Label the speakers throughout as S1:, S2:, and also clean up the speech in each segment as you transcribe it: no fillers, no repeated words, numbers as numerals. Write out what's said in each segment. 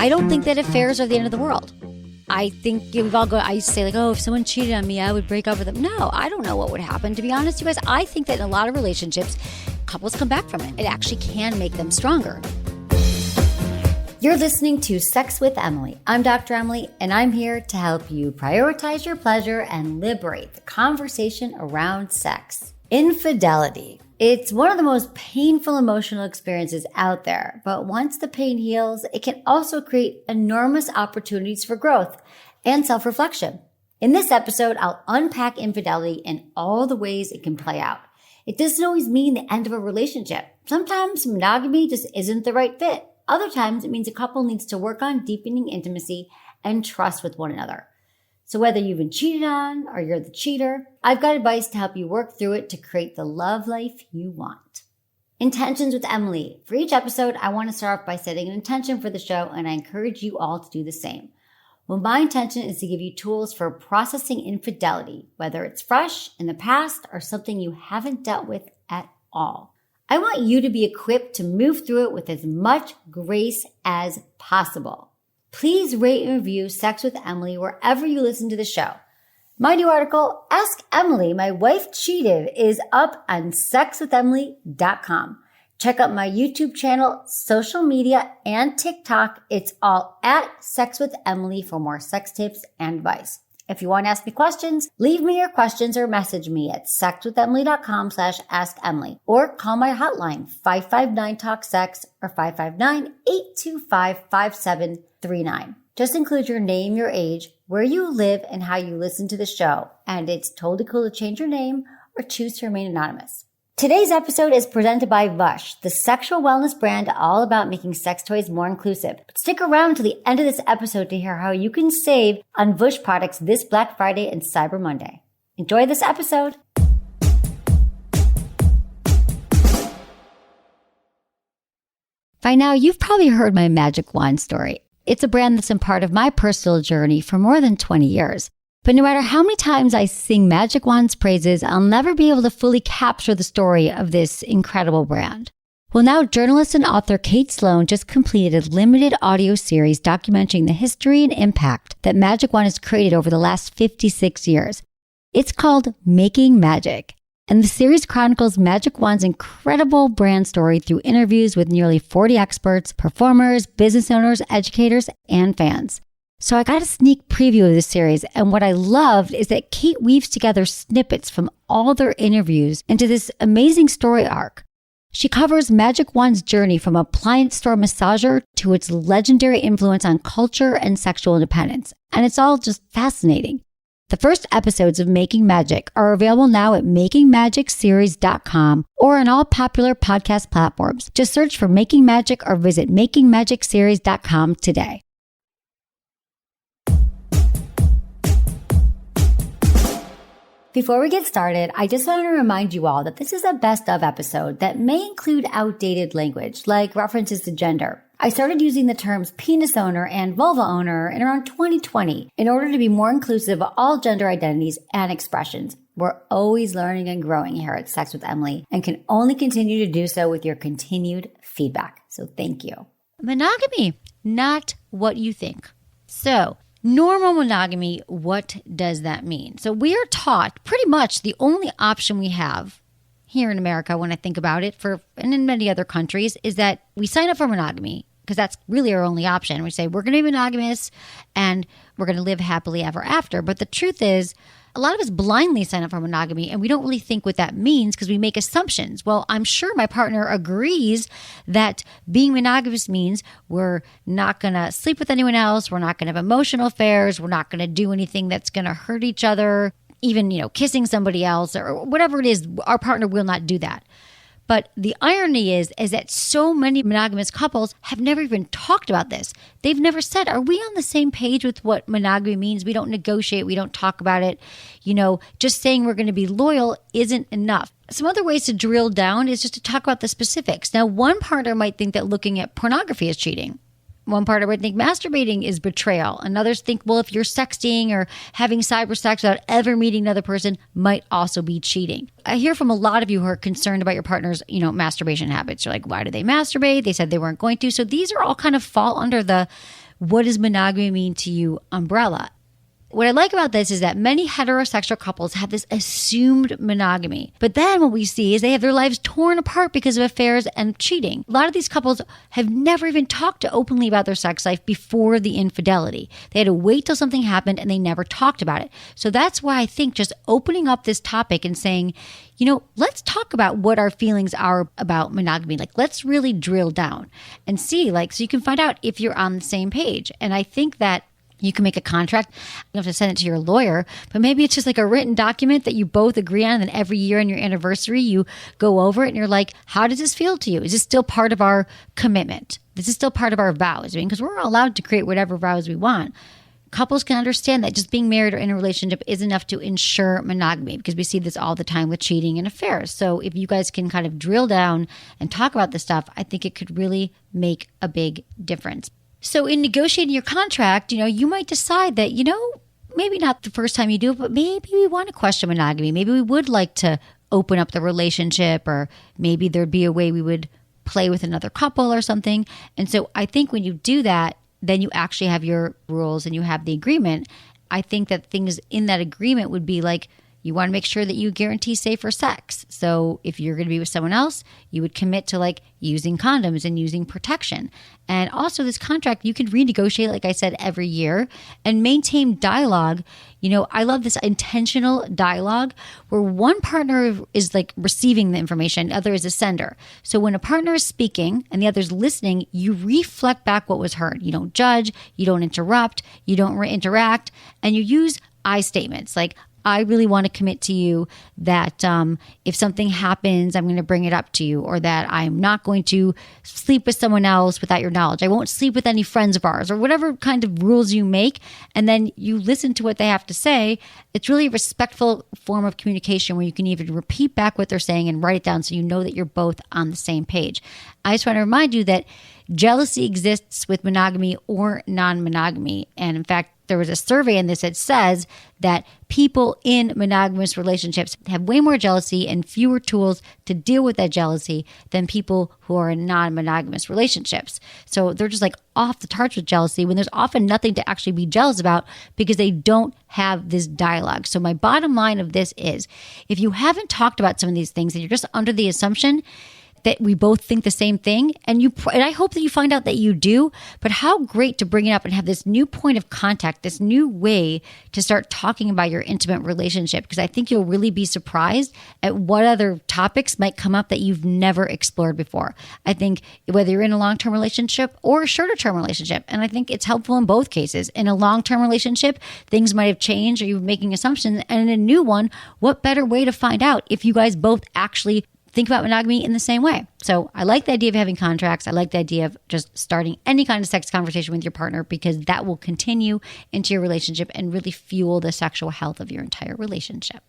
S1: I don't think that affairs are the end of the world. I think we've all I used to say like, oh, if someone cheated on me, I would break up with them. No, I don't know what would happen. To be honest, you guys, I think that in a lot of relationships, couples come back from it. It actually can make them stronger. You're listening to Sex with Emily. I'm Dr. Emily, and I'm here to help you prioritize your pleasure and liberate the conversation around sex. Infidelity. It's one of the most painful emotional experiences out there, but once the pain heals, it can also create enormous opportunities for growth and self-reflection. In this episode, I'll unpack infidelity and all the ways it can play out. It doesn't always mean the end of a relationship. Sometimes monogamy just isn't the right fit. Other times, it means a couple needs to work on deepening intimacy and trust with one another. So whether you've been cheated on or you're the cheater, I've got advice to help you work through it to create the love life you want. Intentions with Emily. For each episode, I want to start off by setting an intention for the show, and I encourage you all to do the same. Well, my intention is to give you tools for processing infidelity, whether it's fresh, in the past, or something you haven't dealt with at all. I want you to be equipped to move through it with as much grace as possible. Please rate and review Sex with Emily wherever you listen to the show. My new article, Ask Emily, My Wife Cheated, is up on sexwithemily.com. Check out my YouTube channel, social media, and TikTok. It's all at Sex with Emily for more sex tips and advice. If you want to ask me questions, leave me your questions or message me at sexwithemily.com/assemily or call my hotline 559-TALK-SEX or 559-825-5739. Just include your name, your age, where you live, and how you listen to the show. And it's totally cool to change your name or choose to remain anonymous. Today's episode is presented by Vush, the sexual wellness brand all about making sex toys more inclusive. But stick around to the end of this episode to hear how you can save on Vush products this Black Friday and Cyber Monday. Enjoy this episode. By now, you've probably heard my Magic Wand story. It's a brand that's been part of my personal journey for more than 20 years. But no matter how many times I sing Magic Wand's praises, I'll never be able to fully capture the story of this incredible brand. Well, now journalist and author Kate Sloan just completed a limited audio series documenting the history and impact that Magic Wand has created over the last 56 years. It's called Making Magic, and the series chronicles Magic Wand's incredible brand story through interviews with nearly 40 experts, performers, business owners, educators, and fans. So I got a sneak preview of this series, and what I loved is that Kate weaves together snippets from all their interviews into this amazing story arc. She covers Magic Wand's journey from appliance store massager to its legendary influence on culture and sexual independence, and it's all just fascinating. The first episodes of Making Magic are available now at makingmagicseries.com or on all popular podcast platforms. Just search for Making Magic or visit makingmagicseries.com today. Before we get started, I just want to remind you all that this is a best of episode that may include outdated language, like references to gender. I started using the terms penis owner and vulva owner in around 2020 in order to be more inclusive of all gender identities and expressions. We're always learning and growing here at Sex with Emily and can only continue to do so with your continued feedback. So thank you. Monogamy, not what you think. So, normal monogamy, what does that mean? So we are taught pretty much the only option we have here in America, when I think about it, and in many other countries, is that we sign up for monogamy because that's really our only option. We say we're going to be monogamous and we're going to live happily ever after. But the truth is, a lot of us blindly sign up for monogamy and we don't really think what that means because we make assumptions. Well, I'm sure my partner agrees that being monogamous means we're not going to sleep with anyone else. We're not going to have emotional affairs. We're not going to do anything that's going to hurt each other, even, kissing somebody else or whatever it is. Our partner will not do that. But the irony is that so many monogamous couples have never even talked about this. They've never said, are we on the same page with what monogamy means? We don't negotiate. We don't talk about it. Just saying we're going to be loyal isn't enough. Some other ways to drill down is just to talk about the specifics. Now, one partner might think that looking at pornography is cheating. One partner would think masturbating is betrayal. And others think, well, if you're sexting or having cyber sex without ever meeting another person might also be cheating. I hear from a lot of you who are concerned about your partner's, masturbation habits. You're like, why do they masturbate? They said they weren't going to. So these are all kind of fall under the what does monogamy mean to you umbrella. What I like about this is that many heterosexual couples have this assumed monogamy. But then what we see is they have their lives torn apart because of affairs and cheating. A lot of these couples have never even talked openly about their sex life before the infidelity. They had to wait till something happened and they never talked about it. So that's why I think just opening up this topic and saying, let's talk about what our feelings are about monogamy. Like, let's really drill down and see, so you can find out if you're on the same page. And I think that you can make a contract. You have to send it to your lawyer, but maybe it's just like a written document that you both agree on. And then every year on your anniversary, you go over it and you're like, how does this feel to you? Is this still part of our commitment? This is still part of our vows. Because we're allowed to create whatever vows we want. Couples can understand that just being married or in a relationship is enough to ensure monogamy, because we see this all the time with cheating and affairs. So if you guys can kind of drill down and talk about this stuff, I think it could really make a big difference. So in negotiating your contract, you might decide that, maybe not the first time you do it, but maybe we want to question monogamy. Maybe we would like to open up the relationship, or maybe there'd be a way we would play with another couple or something. And so I think when you do that, then you actually have your rules and you have the agreement. I think that things in that agreement would be like, you want to make sure that you guarantee safer sex. So if you're going to be with someone else, you would commit to using condoms and using protection. And also this contract, you can renegotiate, like I said, every year and maintain dialogue. I love this intentional dialogue where one partner is receiving the information, the other is a sender. So when a partner is speaking and the other's listening, you reflect back what was heard. You don't judge, you don't interrupt, you don't interact, and you use I statements like, I really want to commit to you that if something happens, I'm going to bring it up to you, or that I'm not going to sleep with someone else without your knowledge. I won't sleep with any friends of ours, or whatever kind of rules you make. And then you listen to what they have to say. It's really a respectful form of communication where you can even repeat back what they're saying and write it down so you know that you're both on the same page. I just want to remind you that jealousy exists with monogamy or non-monogamy. And in fact, there was a survey in this that says that people in monogamous relationships have way more jealousy and fewer tools to deal with that jealousy than people who are in non-monogamous relationships. So they're just off the charts with jealousy when there's often nothing to actually be jealous about because they don't have this dialogue. So my bottom line of this is, if you haven't talked about some of these things and you're just under the assumption that we both think the same thing, and I hope that you find out that you do, but how great to bring it up and have this new point of contact, this new way to start talking about your intimate relationship, because I think you'll really be surprised at what other topics might come up that you've never explored before. I think whether you're in a long-term relationship or a shorter-term relationship, and I think it's helpful in both cases. In a long-term relationship, things might have changed or you're making assumptions, and in a new one, what better way to find out if you guys both actually think about monogamy in the same way. So I like the idea of having contracts. I like the idea of just starting any kind of sex conversation with your partner, because that will continue into your relationship and really fuel the sexual health of your entire relationship.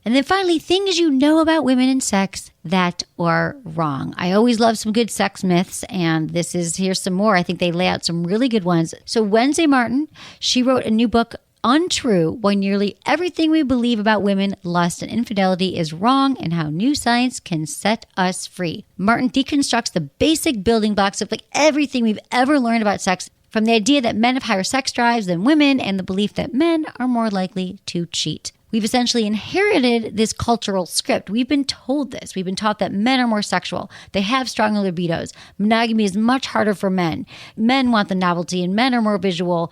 S1: And then finally, things you know about women and sex that are wrong. I always love some good sex myths, and here's some more. I think they lay out some really good ones. So Wednesday Martin, she wrote a new book, Untrue: Why Nearly Everything We Believe About Women, Lust, and Infidelity is Wrong, and How New Science Can Set Us Free. Martin deconstructs the basic building blocks of everything we've ever learned about sex, from the idea that men have higher sex drives than women and the belief that men are more likely to cheat. We've essentially inherited this cultural script. We've been told this. We've been taught that men are more sexual. They have stronger libidos. Monogamy is much harder for men. Men want the novelty and men are more visual.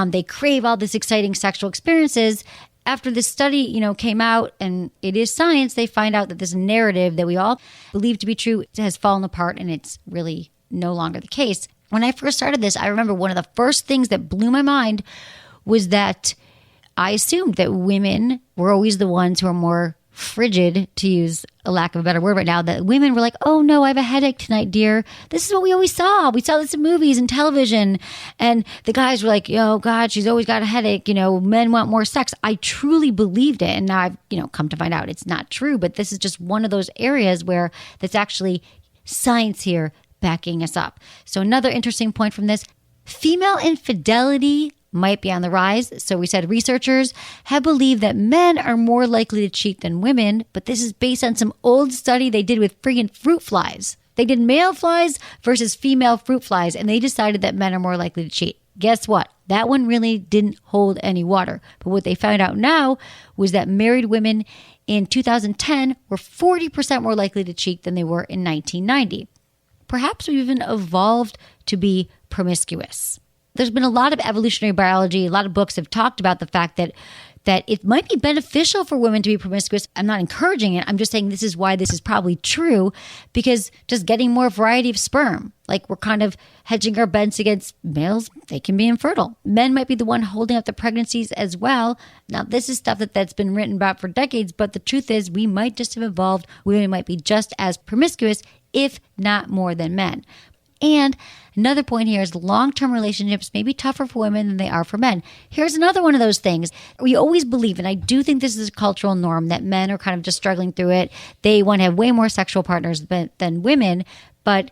S1: They crave all this exciting sexual experiences. After this study, came out, and it is science, they find out that this narrative that we all believe to be true has fallen apart, and it's really no longer the case. When I first started this, I remember one of the first things that blew my mind was that I assumed that women were always the ones who are more frigid, to use a lack of a better word right now, that women were like, oh no, I have a headache tonight, dear. This is what we always saw. We saw this in movies and television. And the guys were like, oh God, she's always got a headache. Men want more sex. I truly believed it. And now I've, come to find out it's not true. But this is just one of those areas where that's actually science here backing us up. So another interesting point from this, female infidelity might be on the rise. So we said researchers have believed that men are more likely to cheat than women, but this is based on some old study they did with friggin' fruit flies. They did male flies versus female fruit flies, and they decided that men are more likely to cheat. Guess what? That one really didn't hold any water. But what they found out now was that married women in 2010 were 40% more likely to cheat than they were in 1990. Perhaps we've even evolved to be promiscuous. There's been a lot of evolutionary biology, a lot of books have talked about the fact that it might be beneficial for women to be promiscuous. I'm not encouraging it. I'm just saying this is why this is probably true, because just getting more variety of sperm, like we're kind of hedging our bets against males, they can be infertile. Men might be the one holding up the pregnancies as well. Now, this is stuff that's been written about for decades, but the truth is we might just have evolved. Women might be just as promiscuous, if not more than men. And another point here is long-term relationships may be tougher for women than they are for men. Here's another one of those things. We always believe, and I do think this is a cultural norm, that men are kind of just struggling through it. They want to have way more sexual partners than women. But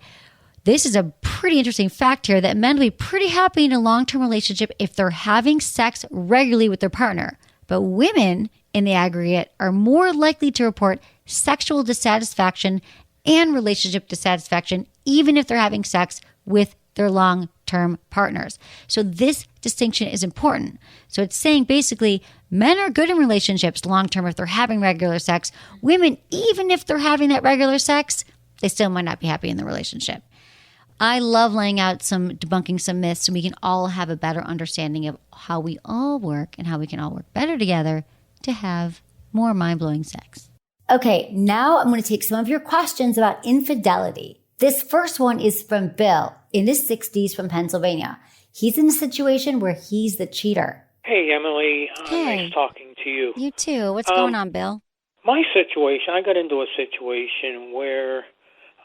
S1: this is a pretty interesting fact here that men will be pretty happy in a long-term relationship if they're having sex regularly with their partner. But women, in the aggregate, are more likely to report sexual dissatisfaction and relationship dissatisfaction, even if they're having sex with their long-term partners. So this distinction is important. So it's saying basically men are good in relationships long-term if they're having regular sex. Women, even if they're having that regular sex, they still might not be happy in the relationship. I love laying out debunking some myths so we can all have a better understanding of how we all work and how we can all work better together to have more mind-blowing sex. Okay, now I'm going to take some of your questions about infidelity. This first one is from Bill in his 60s from Pennsylvania. He's in a situation where he's the cheater.
S2: Hey, Emily.
S1: Hey.
S2: Nice talking to you.
S1: You too. What's going on, Bill?
S2: My situation, I got into a situation where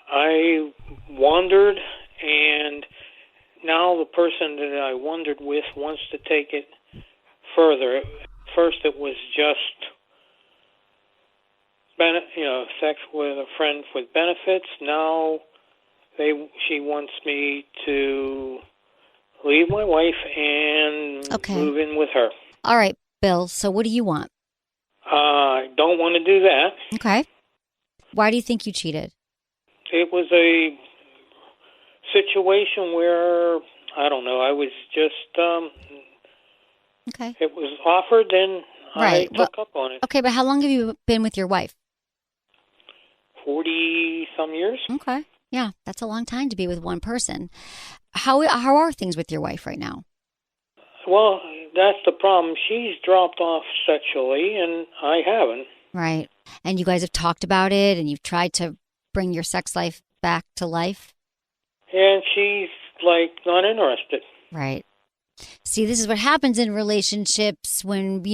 S2: I wandered, and now the person that I wandered with wants to take it further. First, it was just sex with a friend with benefits. Now she wants me to leave my wife and move in with her.
S1: All right, Bill. So what do you want?
S2: I don't want to do that.
S1: Okay. Why do you think you cheated?
S2: It was a situation where, I don't know, I was just, it was offered and I took up on it.
S1: Okay, but how long have you been with your wife?
S2: 40-some years.
S1: Okay. Yeah, that's a long time to be with one person. How are things with your wife right now?
S2: Well, that's the problem. She's dropped off sexually, and I haven't.
S1: Right. And you guys have talked about it, and you've tried to bring your sex life back to life?
S2: And she's, not interested.
S1: Right. See, this is what happens in relationships when,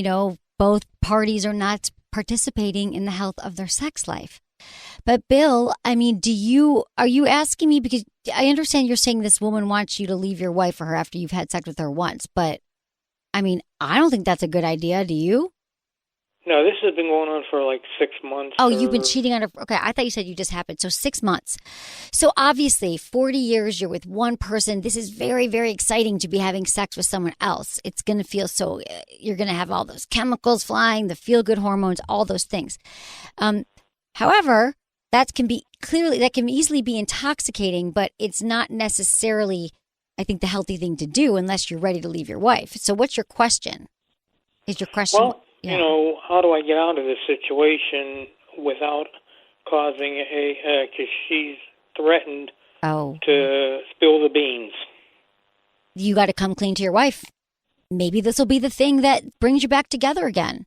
S1: both parties are not participating in the health of their sex life. But Bill, I mean, are you asking me, because I understand you're saying this woman wants you to leave your wife for her after you've had sex with her once, but I mean, I don't think that's a good idea. Do you?
S2: No, this has been going on for 6 months.
S1: Oh, you've been cheating on her. Okay, I thought you said you just happened. So 6 months. So obviously 40 years, you're with one person. This is very, very exciting to be having sex with someone else. It's going to feel you're going to have all those chemicals flying, the feel-good hormones, all those things. However, that can easily be intoxicating, but it's not necessarily, I think, the healthy thing to do unless you're ready to leave your wife. So what's your question? Is your question?
S2: Well, how do I get out of this situation without causing because she's threatened to spill the beans.
S1: You got to come clean to your wife. Maybe this will be the thing that brings you back together again.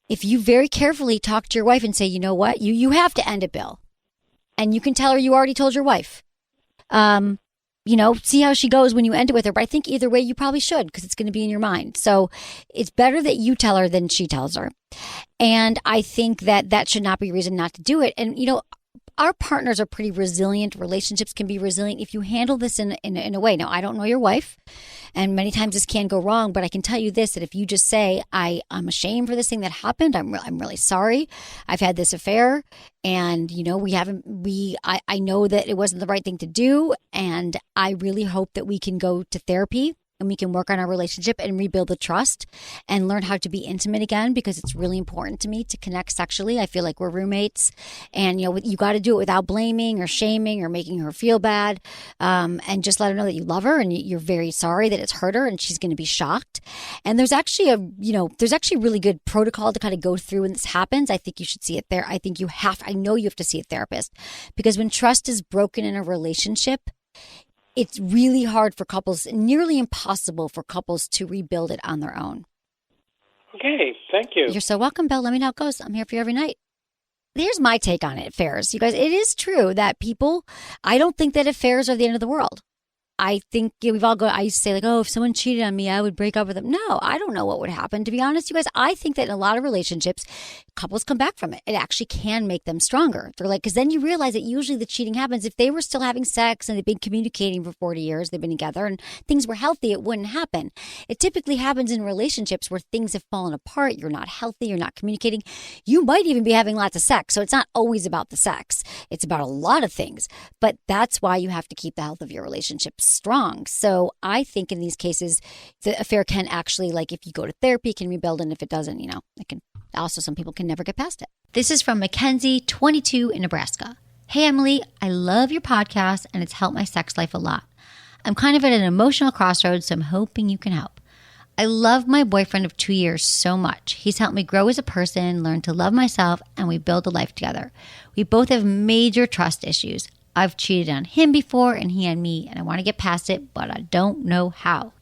S1: If you very carefully talk to your wife and say, you know what, you have to end it, Bill. And you can tell her you already told your wife. See how she goes when you end it with her. But I think either way, you probably should, because it's going to be in your mind. So it's better that you tell her than she tells her. And I think that should not be a reason not to do it. And, our partners are pretty resilient. Relationships can be resilient if you handle this in a way. Now, I don't know your wife, and many times this can go wrong, but I can tell you this, that if you just say, I'm ashamed for this thing that happened. I'm really sorry. I've had this affair, and, I know that it wasn't the right thing to do, and I really hope that we can go to therapy and we can work on our relationship and rebuild the trust and learn how to be intimate again, because it's really important to me to connect sexually. I feel like we're roommates, and you got to do it without blaming or shaming or making her feel bad, and just let her know that you love her and you're very sorry that it's hurt her, and she's going to be shocked. And there's actually really good protocol to kind of go through when this happens. I think you should see it there. I know you have to see a therapist, because when trust is broken in a relationship, it's really hard for couples, nearly impossible for couples to rebuild it on their own.
S2: Okay, thank you.
S1: You're so welcome, Bill. Let me know how it goes. I'm here for you every night. Here's my take on it, affairs. You guys, it is true that I don't think that affairs are the end of the world. I think we've all I used to say, like, oh, if someone cheated on me, I would break up with them. No, I don't know what would happen. To be honest, you guys, I think that in a lot of relationships, couples come back from it. It actually can make them stronger. They're like, because then you realize that usually the cheating happens if they were still having sex and they've been communicating for 40 years, they've been together and things were healthy, it wouldn't happen. It typically happens in relationships where things have fallen apart. You're not healthy. You're not communicating. You might even be having lots of sex. So it's not always about the sex. It's about a lot of things. But that's why you have to keep the health of your relationship strong. So I think in these cases, the affair can actually, like, if you go to therapy, can rebuild, and if it doesn't, it can also, some people can never get past it. This is from Mackenzie, 22, in Nebraska. Hey, Emily, I love your podcast and it's helped my sex life a lot. I'm kind of at an emotional crossroads, so I'm hoping you can help. I love my boyfriend of 2 years so much. He's helped me grow as a person, learn to love myself, and we build a life together. We both have major trust issues. I've cheated on him before and he on me, and I want to get past it, but I don't know how.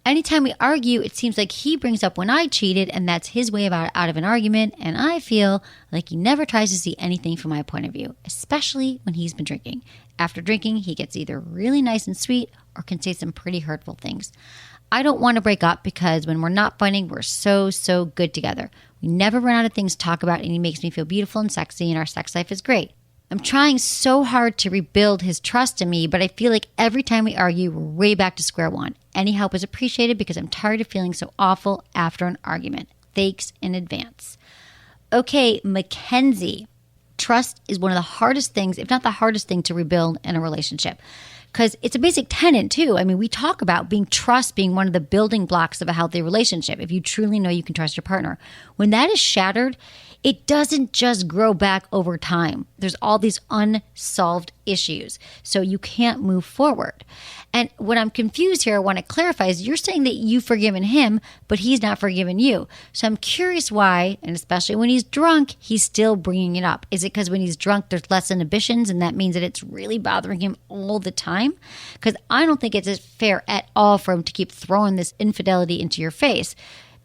S1: Anytime we argue, it seems like he brings up when I cheated, and that's his way out of an argument, and I feel like he never tries to see anything from my point of view, especially when he's been drinking. After drinking, he gets either really nice and sweet or can say some pretty hurtful things. I don't want to break up because when we're not fighting, we're so good together. We never run out of things to talk about, and he makes me feel beautiful and sexy, and our sex life is great. I'm trying so hard to rebuild his trust in me, but I feel like every time we argue, we're way back to square one. Any help is appreciated because I'm tired of feeling so awful after an argument. Thanks in advance. Okay, Mackenzie, trust is one of the hardest things, if not the hardest thing, to rebuild in a relationship, because it's a basic tenet too. I mean, we talk about trust being one of the building blocks of a healthy relationship. If you truly know you can trust your partner, when that is shattered, it doesn't just grow back over time. There's all these unsolved issues. So you can't move forward. And what I'm confused here, I want to clarify, is you're saying that you've forgiven him, but he's not forgiven you. So I'm curious why, and especially when he's drunk, he's still bringing it up. Is it because when he's drunk, there's less inhibitions, and that means that it's really bothering him all the time? Because I don't think it's fair at all for him to keep throwing this infidelity into your face,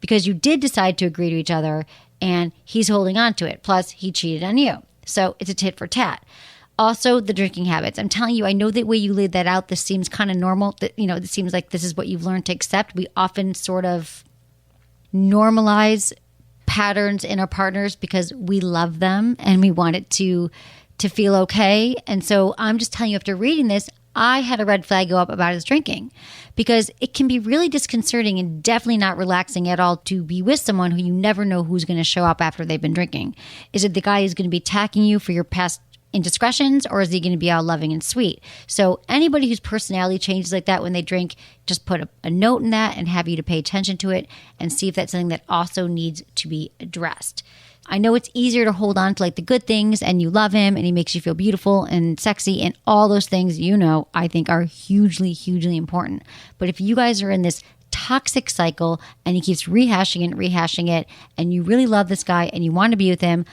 S1: because you did decide to agree to each other, and he's holding on to it. Plus, he cheated on you. So it's a tit for tat. Also, the drinking habits. I'm telling you, I know the way you laid that out, this seems kind of normal. It seems like this is what you've learned to accept. We often sort of normalize patterns in our partners because we love them and we want it to feel okay. And so I'm just telling you, after reading this, I had a red flag go up about his drinking, because it can be really disconcerting and definitely not relaxing at all to be with someone who you never know who's going to show up after they've been drinking. Is it the guy who's going to be attacking you for your past indiscretions, or is he going to be all loving and sweet? So anybody whose personality changes like that when they drink, just put a note in that and have you to pay attention to it and see if that's something that also needs to be addressed. I know it's easier to hold on to like the good things, and you love him and he makes you feel beautiful and sexy, and all those things, I think are hugely, hugely important. But if you guys are in this toxic cycle and he keeps rehashing it, and you really love this guy and you want to be with him,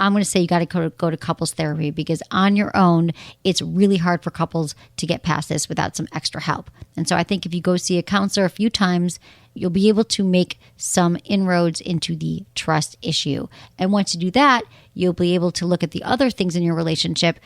S1: I'm going to say you got to go to couples therapy, because on your own, it's really hard for couples to get past this without some extra help. And so I think if you go see a counselor a few times, you'll be able to make some inroads into the trust issue. And once you do that, you'll be able to look at the other things in your relationship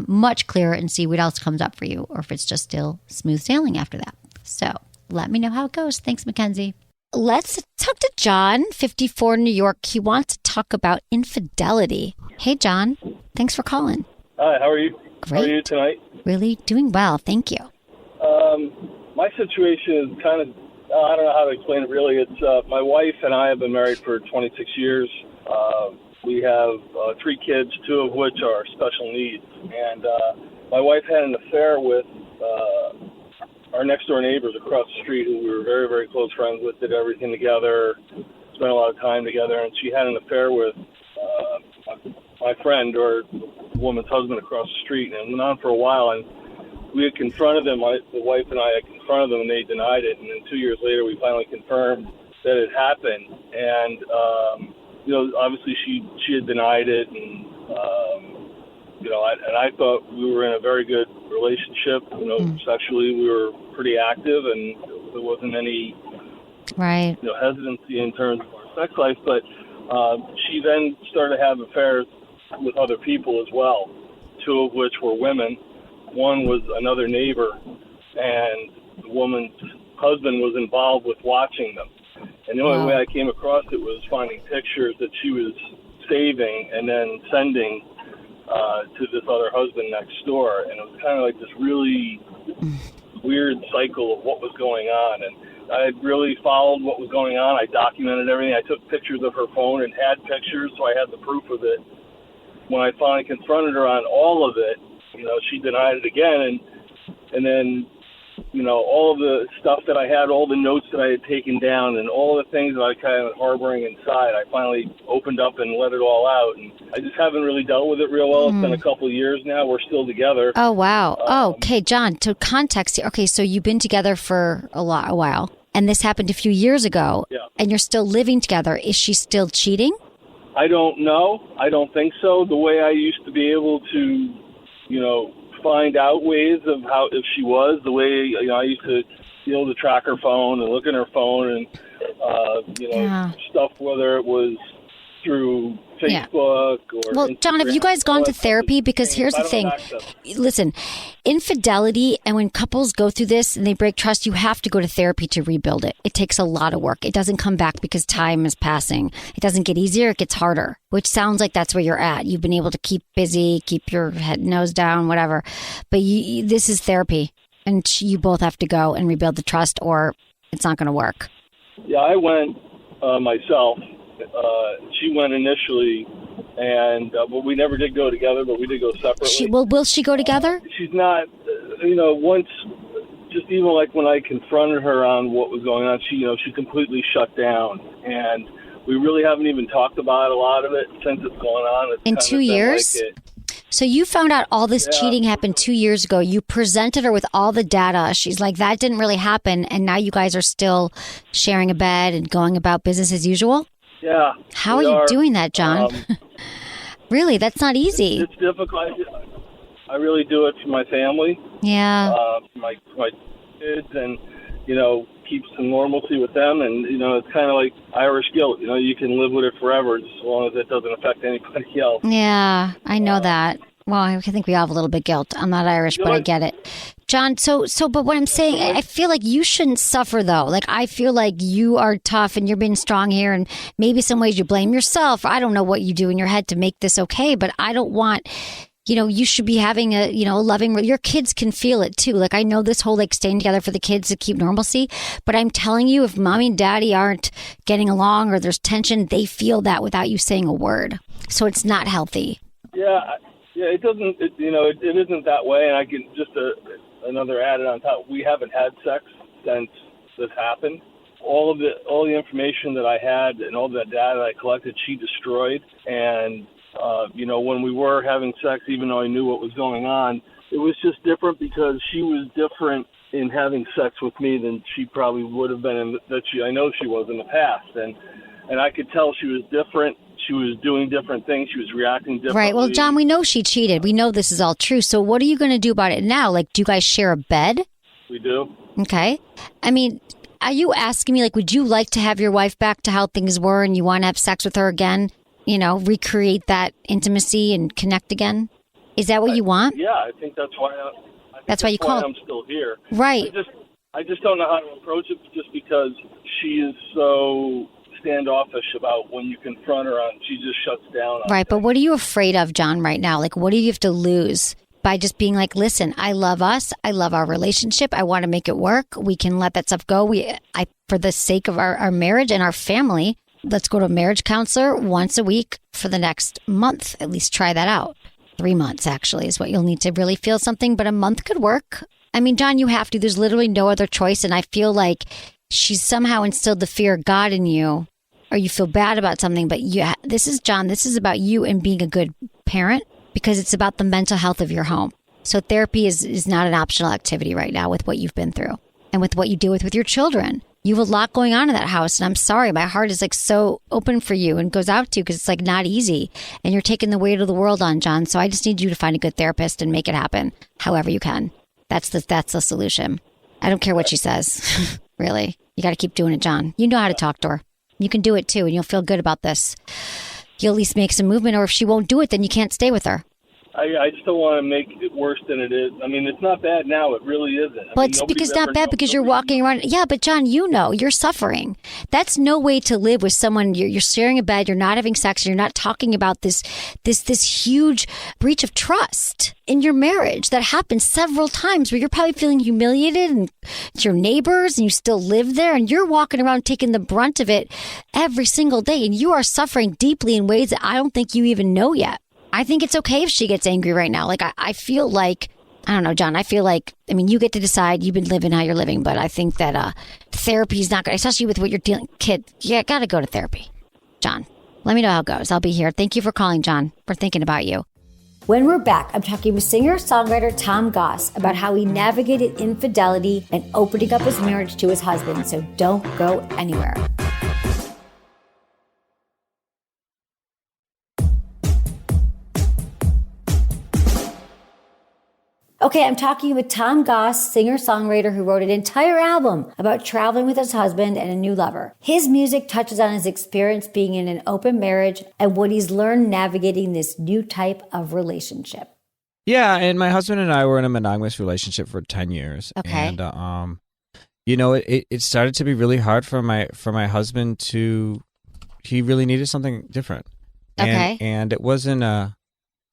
S1: much clearer and see what else comes up for you, or if it's just still smooth sailing after that. So let me know how it goes. Thanks, Mackenzie. Let's talk to John, 54, New York. He wants to talk about infidelity. Hey, John. Thanks for calling.
S3: Hi, how are you?
S1: Great.
S3: How are you tonight?
S1: Really doing well. Thank you.
S3: My situation is kind of, I don't know how to explain it really. It's my wife and I have been married for 26 years. We have 3 kids, 2 of which are special needs. And my wife had an affair with our next door neighbors across the street, who we were very, very close friends with, did everything together, spent a lot of time together, and she had an affair with my friend, or the woman's husband, across the street, and it went on for a while. And we had confronted them. The wife and I had confronted them, and they denied it. And then 2 years later, we finally confirmed that it happened. And obviously she had denied it, and I thought we were in a very good relationship. Sexually we were pretty active, and there wasn't any hesitancy in terms of our sex life. But she then started to have affairs with other people as well, two of which were women. One was another neighbor, and the woman's husband was involved with watching them. And the only way I came across it was finding pictures that she was saving and then sending to this other husband next door. And it was kind of like this really weird cycle of what was going on. And I had really followed what was going on. I documented everything. I took pictures of her phone and had pictures, so I had the proof of it. When I finally confronted her on all of it, she denied it again. And then, all of the stuff that I had, all the notes that I had taken down, and all the things that I kind of harboring inside, I finally opened up and let it all out. And I just haven't really dealt with it real well. It's been a couple of years now. We're still together.
S1: Oh, wow. Okay, John, to context here. Okay, so you've been together for a while, and this happened a few years ago, and you're still living together. Is she still cheating?
S3: I don't know. I don't think so. The way I used to be able to, find out ways of how, if she was, the way, I used to be able to track her phone and look in her phone and, stuff, whether it was through Facebook or
S1: Well,
S3: Instagram.
S1: John, have you guys gone to therapy? Because here's the thing. Listen, infidelity, and when couples go through this and they break trust, you have to go to therapy to rebuild it. It takes a lot of work. It doesn't come back because time is passing. It doesn't get easier. It gets harder, which sounds like that's where you're at. You've been able to keep busy, keep your nose down, whatever. But this is therapy, and you both have to go and rebuild the trust, or it's not going to work.
S3: Yeah, I went myself. She went initially, and we never did go together, but we did go separately.
S1: Will she go together?
S3: She's not, once, just even like when I confronted her on what was going on, she completely shut down, and we really haven't even talked about a lot of it since it's going on. It's
S1: in 2 years? So you found out all this cheating happened 2 years ago. You presented her with all the data. She's like, that didn't really happen, and now you guys are still sharing a bed and going about business as usual?
S3: Yeah.
S1: How are you doing that, John? Really, that's not easy.
S3: It's difficult. I really do it for my family.
S1: Yeah.
S3: For my kids, and keep some normalcy with them. And it's kind of like Irish guilt. You can live with it forever as long as it doesn't affect anybody else.
S1: Yeah, I know that. Well, I think we all have a little bit of guilt. I'm not Irish, but I get it. John, but what I'm saying, I feel like you shouldn't suffer, though. Like, I feel like you are tough and you're being strong here, and maybe some ways you blame yourself. I don't know what you do in your head to make this okay, but I don't want, you should be having a loving, your kids can feel it too. Like, I know this whole staying together for the kids to keep normalcy, but I'm telling you, if mommy and daddy aren't getting along or there's tension, they feel that without you saying a word. So it's not healthy.
S3: Yeah, it doesn't, it isn't that way. And I can just, another added on top, we haven't had sex since this happened. All the information that I had and all the data I collected, she destroyed. And, when we were having sex, even though I knew what was going on, it was just different because she was different in having sex with me than she probably would have been, I know she was in the past. And I could tell she was different. She was doing different things. She was reacting differently.
S1: Right. Well, John, we know she cheated. We know this is all true. So what are you going to do about it now? Like, do you guys share a bed?
S3: We do.
S1: Okay. I mean, are you asking me, would you like to have your wife back to how things were and you want to have sex with her again? Recreate that intimacy and connect again? Is that what you want?
S3: Yeah, I think that's why
S1: that's why you called.
S3: I'm still here.
S1: Right.
S3: I just don't know how to approach it just because she is so standoffish about when you confront her on, she just shuts down.
S1: Right, but what are you afraid of, John, right now? What do you have to lose by just being like, listen, I love us. I love our relationship. I want to make it work. We can let that stuff go. For the sake of our marriage and our family, let's go to a marriage counselor once a week for the next month. At least try that out. 3 months, actually, is what you'll need to really feel something, but a month could work. I mean, John, you have to. There's literally no other choice. And I feel like she's somehow instilled the fear of God in you, or you feel bad about something. But this is, John, this is about you and being a good parent, because it's about the mental health of your home. So therapy is not an optional activity right now with what you've been through and with what you deal with your children. You have a lot going on in that house. And I'm sorry, my heart is like so open for you and goes out to you because it's like not easy. And you're taking the weight of the world on, John. So I just need you to find a good therapist and make it happen however you can. That's the solution. I don't care what she says. Really. You got to keep doing it, John. You know how to talk to her. You can do it too. And you'll feel good about this. You'll at least make some movement. Or if she won't do it, then you can't stay with her.
S3: I just don't want to make it worse than it is. I mean, it's not bad now. It really isn't.
S1: Well, it's because it's not bad because you're walking around. Yeah, but John, you know, you're suffering. That's no way to live with someone. You're sharing a bed. You're not having sex. You're not talking about this huge breach of trust in your marriage that happened several times where you're probably feeling humiliated and it's your neighbors and you still live there and you're walking around taking the brunt of it every single day. And you are suffering deeply in ways that I don't think you even know yet. I think it's okay if she gets angry right now. Like, I feel like, I don't know, John, I feel like, I mean, you get to decide. You've been living how you're living, but I think that therapy is not good, especially with what you're dealing with. Kid, you got to go to therapy. John, let me know how it goes. I'll be here. Thank you for calling, John. We're thinking about you. When we're back, I'm talking with singer-songwriter Tom Goss about how he navigated infidelity and opening up his marriage to his husband. So don't go anywhere. Okay, I'm talking with Tom Goss, singer-songwriter who wrote an entire album about traveling with his husband and a new lover. His music touches on his experience being in an open marriage and what he's learned navigating this new type of relationship.
S4: Yeah, and my husband and I were in a monogamous relationship for 10 years.
S1: Okay.
S4: And, you know, it started to be really hard for my husband he really needed something different.
S1: Okay.
S4: And it wasn't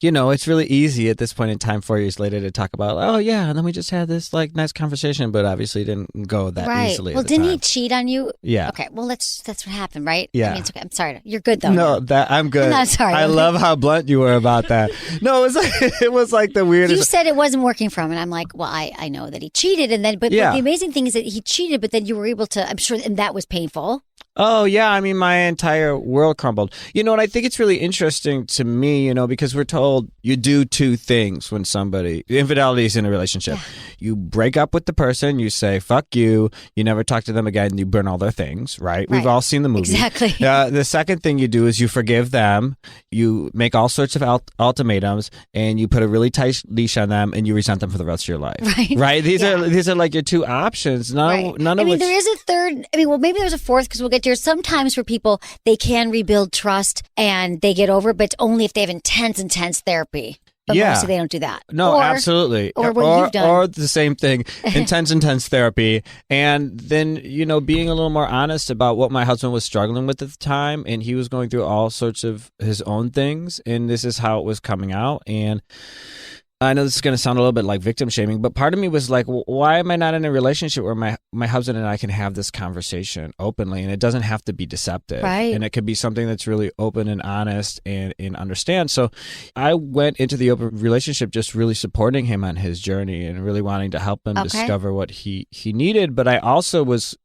S4: you know, it's really easy at this point in time, 4 years later, to talk about, oh, yeah, and then we just had this, like, nice conversation, but obviously didn't go that easily.
S1: Well, didn't he cheat on you?
S4: Yeah.
S1: Okay, well, that's what happened, right?
S4: Yeah.
S1: I mean, it's okay. I'm sorry. You're good, though.
S4: No, I'm good.
S1: No, sorry.
S4: I love how blunt you were about that. No, it was like the weirdest.
S1: You said it wasn't working for him, and I'm like, well, I know that he cheated, but the amazing thing is that he cheated, but then you were able to, I'm sure, and that was painful.
S4: Oh, yeah. I mean, my entire world crumbled. You know, and I think it's really interesting to me, you know, because we're told you do two things when infidelity is in a relationship. Yeah. You break up with the person, you say, fuck you, you never talk to them again, you burn all their things, right? We've all seen the movie.
S1: Exactly.
S4: The second thing you do is you forgive them, you make all sorts of ultimatums, and you put a really tight leash on them, and you resent them for the rest of your life. Right? These are like your two options. None of which...
S1: there is a third. I mean, well, maybe there's a fourth because we'll get to it. Sometimes for people, they can rebuild trust and they get over, but it's only if they have intense therapy. But mostly they don't do that.
S4: No, absolutely.
S1: Or what you've done.
S4: Or the same thing, intense therapy. And then, you know, being a little more honest about what my husband was struggling with at the time. And he was going through all sorts of his own things. And this is how it was coming out. And I know this is going to sound a little bit like victim shaming, but part of me was like, why am I not in a relationship where my husband and I can have this conversation openly, and it doesn't have to be deceptive,
S1: right?
S4: And it could be something that's really open and honest and understand. So I went into the open relationship just really supporting him on his journey and really wanting to help him discover what he needed. But I also was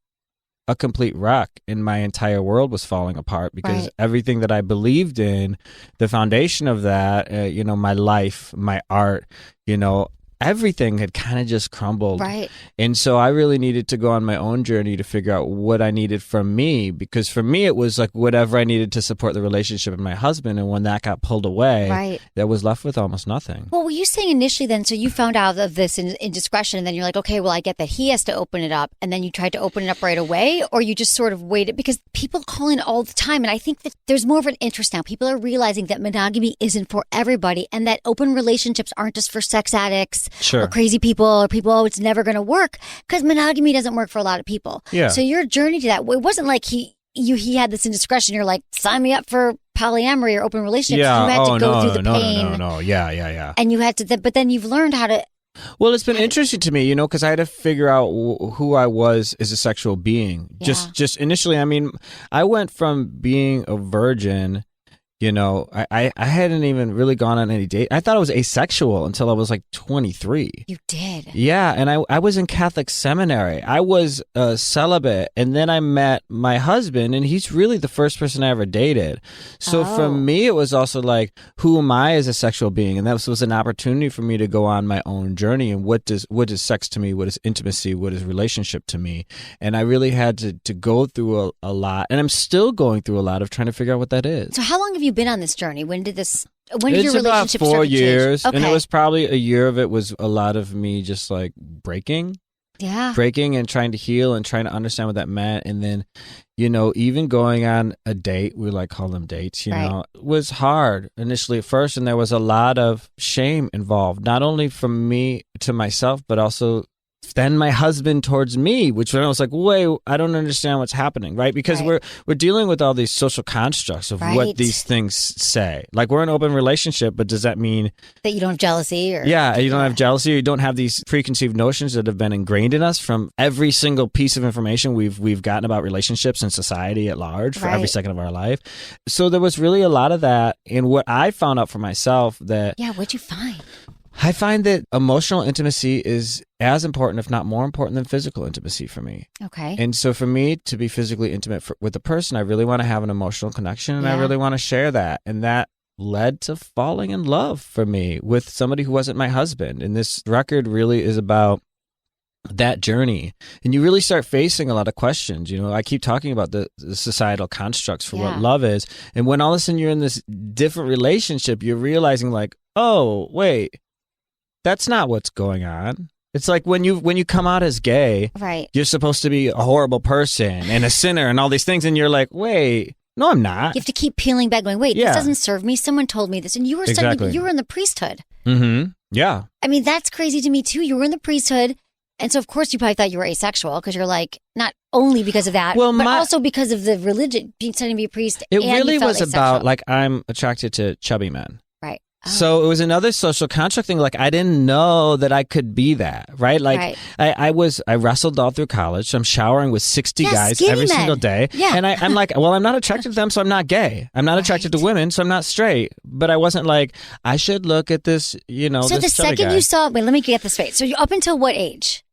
S4: a complete wreck, and my entire world was falling apart because everything that I believed in, the foundation of that, you know, my life, my art, you know, everything had kind of just crumbled.
S1: Right.
S4: And so I really needed to go on my own journey to figure out what I needed from me, because for me, it was like whatever I needed to support the relationship with my husband. And when that got pulled away, that was left with almost nothing.
S1: Well, were you saying initially then, so you found out of this indiscretion, and then you're like, okay, well, I get that he has to open it up, and then you tried to open it up right away, or you just sort of waited? Because people call in all the time, and I think that there's more of an interest now. People are realizing that monogamy isn't for everybody, and that open relationships aren't just for sex addicts or crazy people or people, oh, it's never going to work, because monogamy doesn't work for a lot of people. Yeah. So your journey to that, it wasn't like he had this indiscretion. You're like, sign me up for polyamory or open relationships.
S4: Yeah.
S1: You had to go through the pain.
S4: No. Yeah.
S1: And you had to, but then you've learned how to.
S4: Well, it's been interesting to me, you know, because I had to figure out who I was as a sexual being. Just initially, I mean, I went from being a virgin, I hadn't even really gone on any date. I thought I was asexual until I was like 23.
S1: You did?
S4: Yeah, and I was in Catholic seminary. I was celibate, and then I met my husband, and he's really the first person I ever dated. So for me, it was also like, who am I as a sexual being? And that was an opportunity for me to go on my own journey. And what is sex to me? What is intimacy? What is relationship to me? And I really had to go through a lot, and I'm still going through a lot of trying to figure out what that is.
S1: So how long have you been on this journey? When did your relationship
S4: about 4 years,
S1: start to change? Okay.
S4: And it was probably a year of it was a lot of me just like breaking and trying to heal and trying to understand what that meant. And then, even going on a date, we call them dates, was hard initially at first. And there was a lot of shame involved, not only from me to myself, but also then my husband towards me, which when I was like, wait, I don't understand what's happening, right? Because we're dealing with all these social constructs of what these things say. Like, we're in an open relationship, but does that mean
S1: that you don't have jealousy? You
S4: don't have jealousy. You don't have these preconceived notions that have been ingrained in us from every single piece of information we've gotten about relationships and society at large for every second of our life. So there was really a lot of that. And what I found out for myself that...
S1: Yeah, what'd you find?
S4: I find that emotional intimacy is as important, if not more important, than physical intimacy for me.
S1: Okay.
S4: And so for me to be physically intimate with a person, I really want to have an emotional connection, and I really want to share that. And that led to falling in love for me with somebody who wasn't my husband. And this record really is about that journey. And you really start facing a lot of questions. I keep talking about the societal constructs for what love is. And when all of a sudden you're in this different relationship, you're realizing like, oh, wait. That's not what's going on. It's like when you come out as gay, you're supposed to be a horrible person and a sinner and all these things, and you're like, wait, no, I'm not.
S1: You have to keep peeling back, going, wait, this doesn't serve me. Someone told me this, and you were you were in the priesthood.
S4: Mm-hmm. Yeah.
S1: I mean, that's crazy to me too. You were in the priesthood, and so of course you probably thought you were asexual because you're like, not only because of that, but also because of the religion, being studying to be a priest.
S4: It really was about like, I'm attracted to chubby men.
S1: Right. Oh.
S4: So it was another social construct thing. Like, I didn't know that I could be that, right? Like, I wrestled all through college. So I'm showering with 60 guys every single day.
S1: Yeah.
S4: And I'm like, well, I'm not attracted to them, so I'm not gay. I'm not attracted to women, so I'm not straight. But I wasn't like, I should look at this, So
S1: the
S4: this
S1: second
S4: guy.
S1: you saw, wait, let me get this straight. So you up until what age?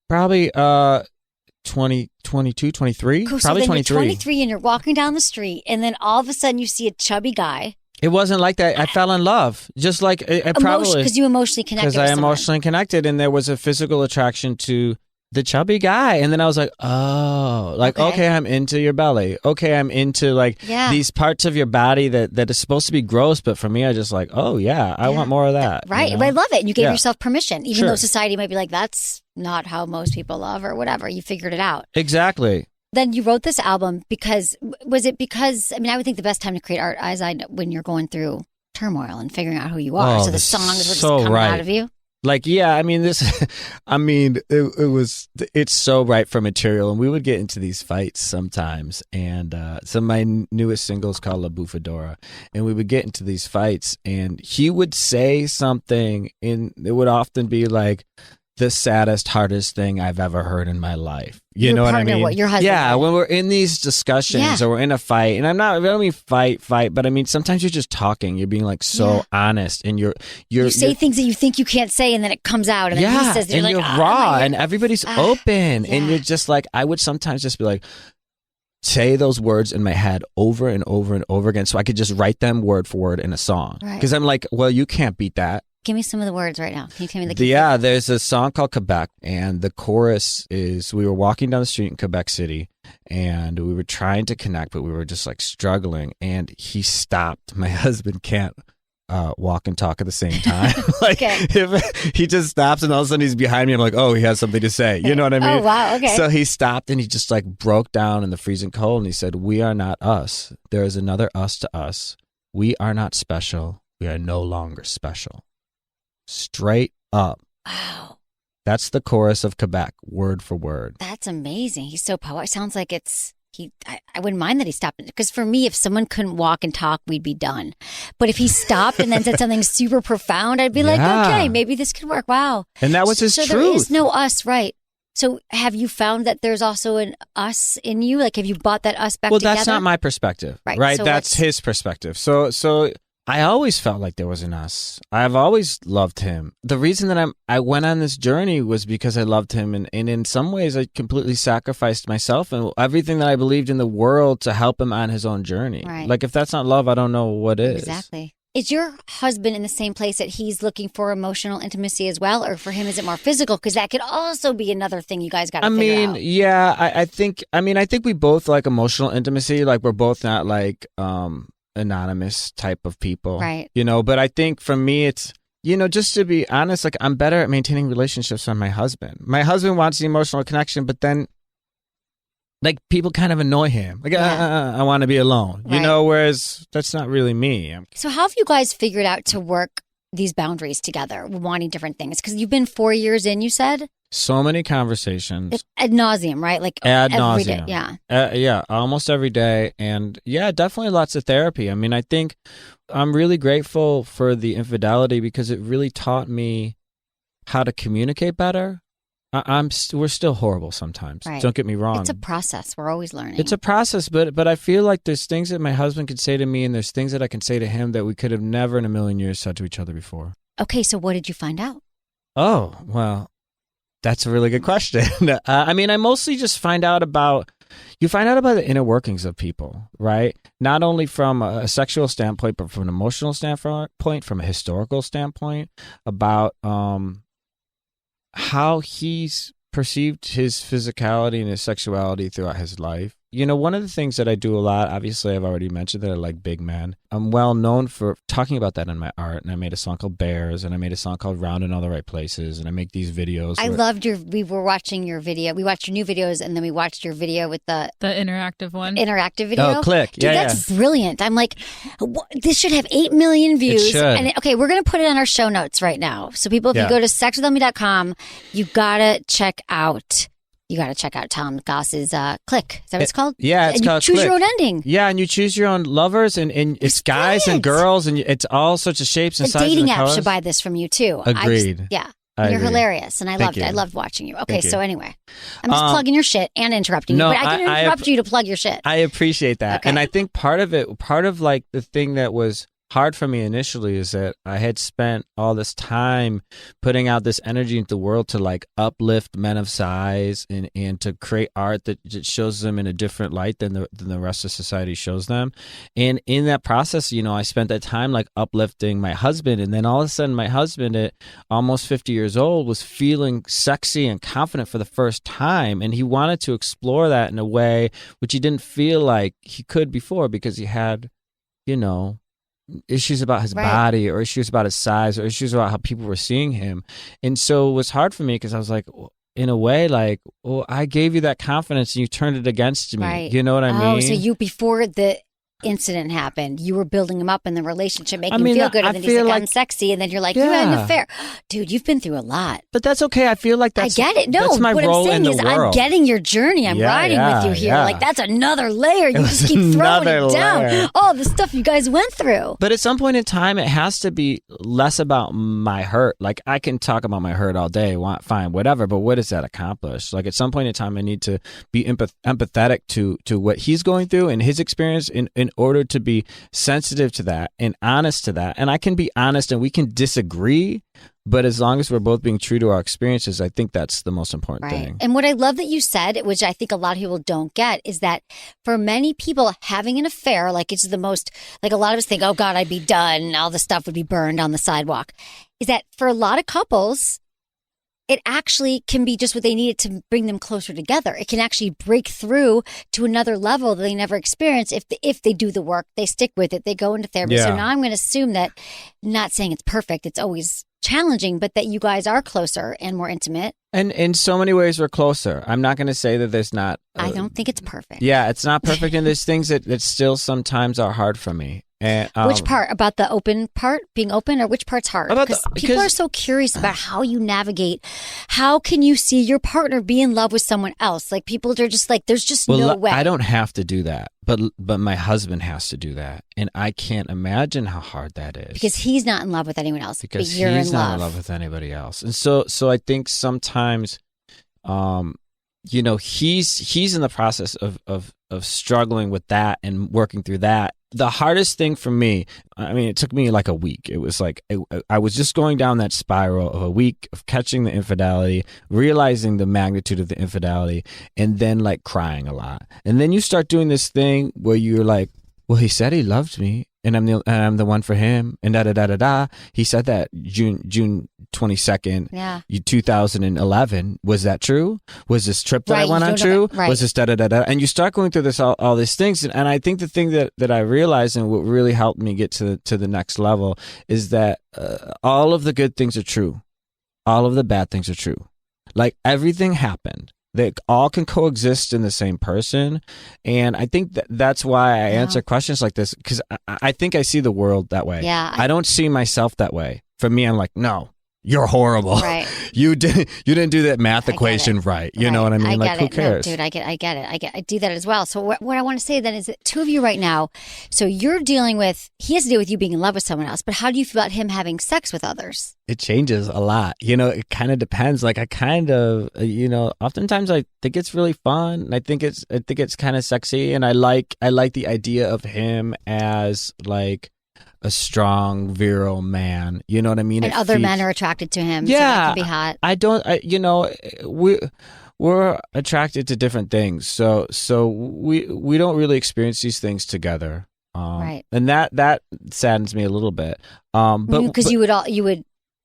S4: Probably 20, 22, 23.
S1: Cool.
S4: Probably
S1: so then
S4: 23.
S1: You're 23 and you're walking down the street, and then all of a sudden you see a chubby guy.
S4: It wasn't like that. I fell in love. Just like I probably...
S1: Because you emotionally connected with
S4: Because I
S1: someone.
S4: emotionally connected, and there was a physical attraction to the chubby guy. And then I was like, oh, like, okay, I'm into your belly. Okay, I'm into like these parts of your body that is supposed to be gross. But for me, I just like, oh, yeah, I want more of that.
S1: Right. I love it. And you gave yourself permission, even though society might be like, that's not how most people love or whatever. You figured it out.
S4: Exactly.
S1: Then you wrote this album because I would think the best time to create art is when you're going through turmoil and figuring out who you are. So the songs were just coming out of you.
S4: Like, it's so right for material. And we would get into these fights sometimes. And some of my newest singles called La Bufadora. And we would get into these fights, and he would say something, and it would often be like the saddest, hardest thing I've ever heard in my life. You know what I mean?
S1: Your husband.
S4: Yeah, when we're in these discussions or we're in a fight, and I don't mean fight, but I mean sometimes you're just talking. You're being like so honest, and you
S1: say things that you think you can't say, and then it comes out, and then he says,
S4: and you're raw, and everybody's open, and you're just like, I would sometimes just be like, say those words in my head over and over and over again, so I could just write them word for word in a song. Because I'm like, well, you can't beat that.
S1: Give me some of the words right now. Can you tell me the
S4: there's a song called Quebec, and the chorus is, we were walking down the street in Quebec City, and we were trying to connect, but we were just like struggling, and he stopped. My husband can't walk and talk at the same time. If he just stops, and all of a sudden he's behind me, I'm like, oh, he has something to say. You know what I mean?
S1: Oh, wow, okay.
S4: So he stopped, and he just like broke down in the freezing cold, and he said, we are not us. There is another us to us. We are not special. We are no longer special. Straight up.
S1: Wow.
S4: That's the chorus of Quebec, word for word.
S1: That's amazing. He's so powerful. It sounds like I wouldn't mind that he stopped. Because for me, if someone couldn't walk and talk, we'd be done. But if he stopped and then said something super profound, I'd be like, okay, maybe this could work. Wow.
S4: And that was his truth.
S1: There is no us, right? So have you found that there's also an us in you? Like, have you brought that us back together?
S4: Well, that's not my perspective, right? So that's his perspective. So I always felt like there was an us. I've always loved him. The reason that I went on this journey was because I loved him. And in some ways, I completely sacrificed myself and everything that I believed in the world to help him on his own journey.
S1: Right.
S4: Like, if that's not love, I don't know what is.
S1: Exactly. Is your husband in the same place that he's looking for emotional intimacy as well? Or for him, is it more physical? Because that could also be another thing you guys got to figure out.
S4: Yeah, I think we both like emotional intimacy. Like, we're both not like anonymous type of people.
S1: Right.
S4: But I think for me, it's, just to be honest, like, I'm better at maintaining relationships than my husband. My husband wants the emotional connection, but then, like, people kind of annoy him. Like, I want to be alone,
S1: right.
S4: Whereas that's not really me.
S1: So how have you guys figured out to work these boundaries together, wanting different things? Because you've been 4 years in, you said?
S4: So many conversations.
S1: Ad nauseum, right? Like
S4: ad
S1: every
S4: nauseum.
S1: day. Yeah.
S4: Yeah, almost every day. And yeah, definitely lots of therapy. I mean, I think I'm really grateful for the infidelity because it really taught me how to communicate better. We're still horrible sometimes.
S1: Right.
S4: Don't get me wrong.
S1: It's a process. We're always learning.
S4: It's a process, but I feel like there's things that my husband could say to me and there's things that I can say to him that we could have never in a million years said to each other before.
S1: Okay, so what did you find out?
S4: Oh, well, that's a really good question. I mostly just find out about the inner workings of people, right? Not only from a sexual standpoint, but from an emotional standpoint, from a historical standpoint, about how he's perceived his physicality and his sexuality throughout his life. One of the things that I do a lot, obviously I've already mentioned that I like big men. I'm well known for talking about that in my art, and I made a song called Bears, and I made a song called Round in All the Right Places, and I make these videos.
S1: We were watching your video. We watched your new videos, and then we watched your video with the
S5: interactive one.
S1: Interactive video.
S4: Oh, click.
S1: Dude, that's brilliant. I'm like, this should have 8 million views.
S4: It should.
S1: And okay, we're going to put it on our show notes right now. So people, if you go to sexwithemmy.com, you got to check out Tom Goss's Click. Is that what it's called?
S4: Yeah, it's called
S1: Click. You choose
S4: Click.
S1: your own ending.
S4: Yeah, and you choose your own lovers, and it's guys
S1: brilliant.
S4: and girls, and it's all sorts of shapes and
S1: The
S4: sizes
S1: dating
S4: and
S1: app
S4: colors.
S1: should buy this from you too.
S4: Agreed.
S1: You're
S4: agree.
S1: hilarious, and I loved it.
S4: you.
S1: I loved watching you. Okay,
S4: Thank you.
S1: so anyway, I'm just plugging your shit and interrupting you, but I didn't interrupt you to plug your shit.
S4: I appreciate that.
S1: Okay.
S4: And I think part of like the thing that was hard for me initially is that I had spent all this time putting out this energy into the world to like uplift men of size and to create art that shows them in a different light than the rest of society shows them. And in that process, I spent that time like uplifting my husband. And then all of a sudden my husband at almost 50 years old was feeling sexy and confident for the first time. And he wanted to explore that in a way which he didn't feel like he could before because he had, issues about his body or issues about his size or issues about how people were seeing him. And so it was hard for me because I was like, in a way, like, well, I gave you that confidence and you turned it against me.
S1: Right.
S4: You know what I mean?
S1: Oh, so you, before the incident happened, you were building him up in the relationship, making him feel good, and then he's like unsexy, and then you're like, you had an affair. Dude, you've been through a lot.
S4: But that's okay. I feel like
S1: I get it. No,
S4: that's my
S1: what
S4: role
S1: I'm saying
S4: in
S1: is
S4: the world.
S1: I'm getting your journey. I'm riding with you here.
S4: Yeah.
S1: Like, that's another layer. You just keep throwing it down. All the stuff you guys went through.
S4: But at some point in time, it has to be less about my hurt. Like, I can talk about my hurt all day, fine, whatever, but what does that accomplish? Like, at some point in time, I need to be empathetic to what he's going through and his experience in order to be sensitive to that and honest to that. And I can be honest and we can disagree, but as long as we're both being true to our experiences, I think that's the most important thing.
S1: And what I love that you said, which I think a lot of people don't get, is that for many people, having an affair, like it's the most, like a lot of us think, oh God, I'd be done. All the stuff would be burned on the sidewalk. Is that for a lot of couples, it actually can be just what they needed to bring them closer together. It can actually break through to another level that they never experienced if they do the work, they stick with it, they go into therapy.
S4: Yeah.
S1: So now I'm going to assume that, not saying it's perfect, it's always challenging, but that you guys are closer and more intimate.
S4: And in so many ways, we're closer. I'm not going to say that there's not.
S1: I don't think it's perfect.
S4: Yeah, it's not perfect. And there's things that still sometimes are hard for me. And,
S1: which part? About the open part, being open, or which part's hard? Because people are so curious about how you navigate. How can you see your partner be in love with someone else? Like, people are just like, there's just no way.
S4: I don't have to do that, but my husband has to do that, and I can't imagine how hard that is
S1: because he's not in love with anyone else.
S4: Because
S1: but you're
S4: he's
S1: in
S4: not
S1: love.
S4: in love with anybody else, and so I think sometimes he's in the process of struggling with that and working through that. The hardest thing for me, I mean, it took me like a week. It was like I was just going down that spiral of a week of catching the infidelity, realizing the magnitude of the infidelity, and then like crying a lot. And then you start doing this thing where you're like, well, he said he loved me, and I'm the one for him, and da da da da da. He said that June 22nd, 2011. Was that true? Was this trip that I went on true? Was this da da da da? And you start going through this all these things, and I think the thing that I realized and what really helped me get to the next level is that all of the good things are true, all of the bad things are true. Like everything happened. They all can coexist in the same person. And I think that's why I answer questions like this, because I think I see the world that way.
S1: Yeah,
S4: I don't see myself that way. For me, I'm like, no, you're horrible.
S1: Right.
S4: You didn't do that math equation right. You know what I mean? Like, who cares?
S1: No, dude, I get it. I do that as well. So what I want to say then is that two of you right now, so you're dealing with, he has to deal with you being in love with someone else, but how do you feel about him having sex with others?
S4: It changes a lot. It kind of depends. Like I kind of, oftentimes I think it's really fun. And I think it's kind of sexy. And I like the idea of him as like a strong, virile man. You know what I mean?
S1: And other men are attracted to him.
S4: Yeah.
S1: So that can be hot.
S4: We're attracted to different things. So we don't really experience these things together.
S1: Right.
S4: And that saddens me a little bit.
S1: Because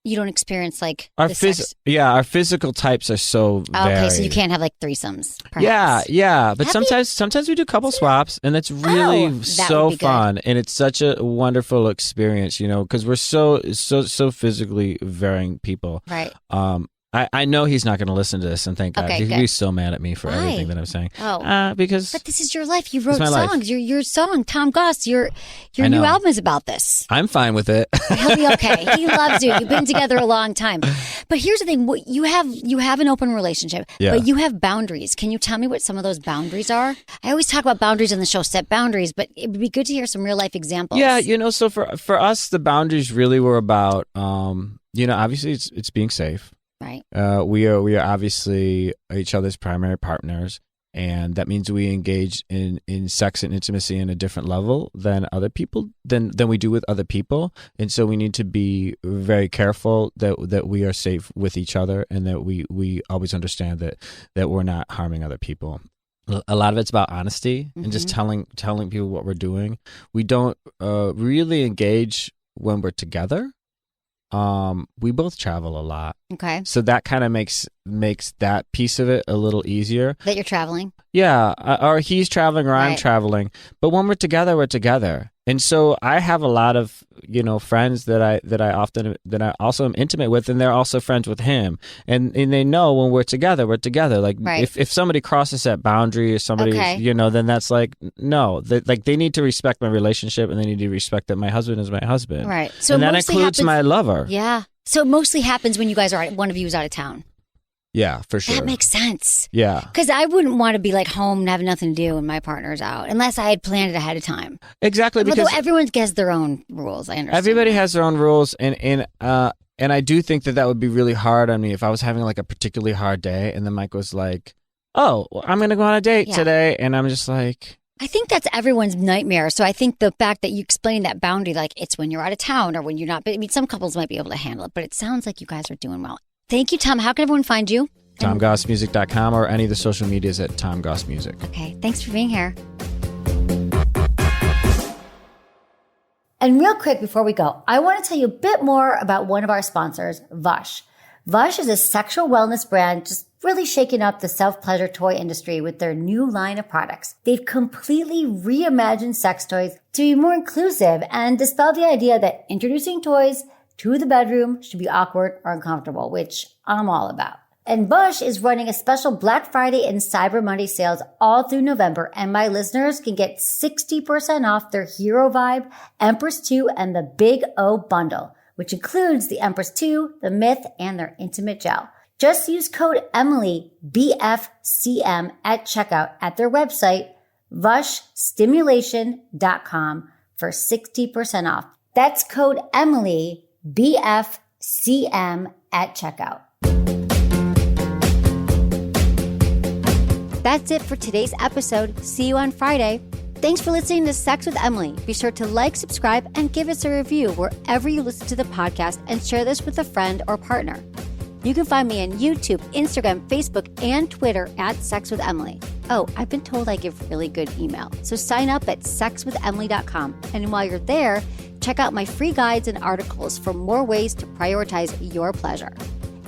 S1: you don't experience like
S4: our physical types are so varied.
S1: Okay, so you can't have like threesomes. Perhaps.
S4: Yeah. But sometimes we do couple swaps, and that's really so fun, and it's such a wonderful experience, because we're so physically varying people.
S1: Right.
S4: I know he's not going to listen to this, and thank God.
S1: Okay,
S4: He's going to be so mad at me for everything that I'm saying.
S1: Oh,
S4: because
S1: but this is your life. You wrote
S4: songs.
S1: Life. Your song, Tom Goss. Your new album is about this.
S4: I'm fine with it.
S1: He'll be okay. He loves you. You've been together a long time. But here's the thing: you have an open relationship, but you have boundaries. Can you tell me what some of those boundaries are? I always talk about boundaries on the show, set boundaries, but it would be good to hear some real life examples.
S4: Yeah, so for us, the boundaries really were about, obviously it's being safe.
S1: Right.
S4: We are obviously each other's primary partners, and that means we engage in sex and intimacy in a different level than other people than we do with other people, and so we need to be very careful that we are safe with each other, and that we always understand that we're not harming other people. A lot of it's about honesty and just telling people what we're doing. We don't really engage when we're together. We both travel a lot.
S1: Okay.
S4: So that kind of makes that piece of it a little easier.
S1: That you're traveling?
S4: Yeah. Or he's traveling or I'm traveling. But when we're together, we're together. And so I have a lot of, friends that I also am intimate with, and they're also friends with him. And they know when we're together, we're together. Like if somebody crosses that boundary or somebody, then that's like, no, they need to respect my relationship, and they need to respect that my husband is my husband.
S1: Right. So
S4: and that includes my lover.
S1: Yeah. So it mostly happens when you guys are one of you is out of town.
S4: Yeah, for sure.
S1: That makes sense.
S4: Yeah.
S1: Because I wouldn't want to be like home and have nothing to do when my partner's out, unless I had planned it ahead of time.
S4: Exactly.
S1: Although everyone has their own rules, I understand.
S4: Everybody has their own rules, and I do think that would be really hard on me if I was having like a particularly hard day, and then Mike was like, "Oh, well, I'm going to go on a date today," and I'm just like,
S1: I think that's everyone's nightmare. So I think the fact that you explain that boundary, like it's when you're out of town or when you're not. I mean, some couples might be able to handle it, but it sounds like you guys are doing well. Thank you, Tom. How can everyone find you?
S4: TomGossMusic.com or any of the social medias at Tom Goss Music.
S1: Okay, thanks for being here. And real quick before we go, I want to tell you a bit more about one of our sponsors, Vush. Vush is a sexual wellness brand just really shaking up the self-pleasure toy industry with their new line of products. They've completely reimagined sex toys to be more inclusive and dispel the idea that introducing toys to the bedroom should be awkward or uncomfortable, which I'm all about. And Vush is running a special Black Friday and Cyber Monday sales all through November, and my listeners can get 60% off their Hero Vibe, Empress 2, and the Big O bundle, which includes the Empress 2, the Myth, and their Intimate Gel. Just use code Emily, BFCM, at checkout at their website, vushstimulation.com, for 60% off. That's code Emily, BFCM, at checkout. That's it for today's episode. See you on Friday. Thanks for listening to Sex with Emily. Be sure to like, subscribe, and give us a review wherever you listen to the podcast, and share this with a friend or partner. You can find me on YouTube, Instagram, Facebook, and Twitter at Sex with Emily. Oh, I've been told I give really good email. So sign up at sexwithemily.com. And while you're there, check out my free guides and articles for more ways to prioritize your pleasure.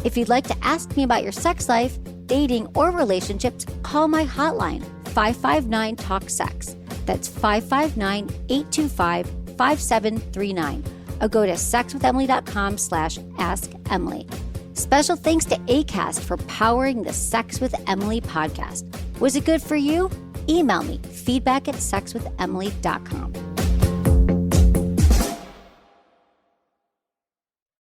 S1: If you'd like to ask me about your sex life, dating, or relationships, call my hotline, 559-TALK-SEX. That's 559-825-5739. Or go to sexwithemily.com/askemily. Special thanks to Acast for powering the Sex with Emily podcast. Was it good for you? Email me, feedback@sexwithemily.com.